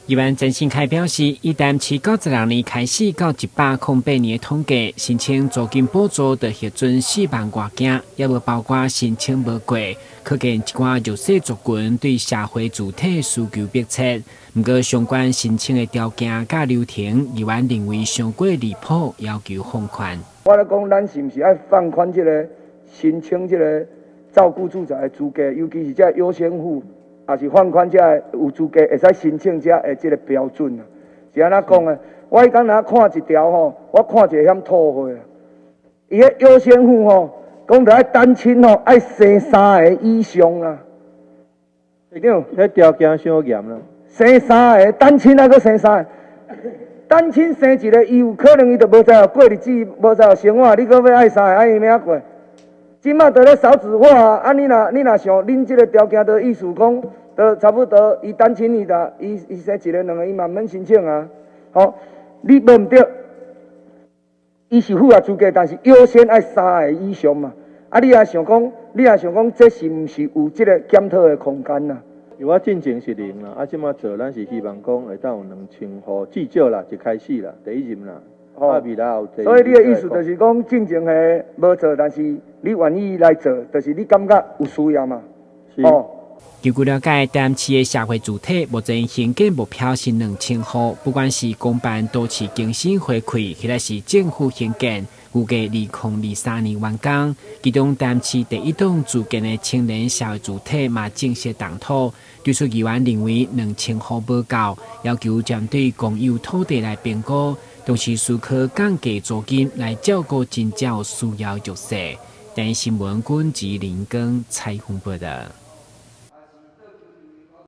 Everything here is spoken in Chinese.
议员陈新凯表示，一旦自92年开始到108年的统计，申请租金补助的核准4万外件，也无包括申请无过，可见一寡弱势族群对社会主体需求迫切。不过，相关申请的条件甲流程，议员认为上过离谱，要求放宽。我咧讲，咱是毋是爱放宽这个申请这个照顾住宅的资格，尤其是这优先户。也是放宽这有资格会使申请这的这个标准啊，是安怎讲的？我迄天若看一条吼，我看一个险吐血啊！伊迄优先户吼，讲着爱单亲吼，爱生3个以上啊，对对？迄条件伤严啦。生3个，单亲还阁生3个，单亲生一个，伊有可能伊就无在过日子，无在生活，你阁要爱3个，爱伊咩过？即马在咧少子化啊！你若想，恁即个条件的意思讲，都差不多，伊单亲伊生一个2个，伊嘛免申请啊。吼，你无毋对，伊是符合资格，但是优先爱3个以上嘛。啊，你也想讲，这是毋是有即个检讨的空间呐？我进前是0啦，即马做咱是希望讲会当有2000户，至少啦就开始啦，第一任啦。所以你的意思就是讲，进前的无做，但是你愿意来做，就是你感觉有需要嘛？哦。据了解，台南市的社会主体目前兴建目标是2000户，不管是公办都市更新回馈，或者是政府兴建，预计2023年完工。其中，台南市第一栋自建的青年社会主体嘛正式动土。对此，议员认为2000户不够，要求针对公有土地来评估。同时，需可降低租金来照顾真正有需要弱势。台新闻军及林根采访报道。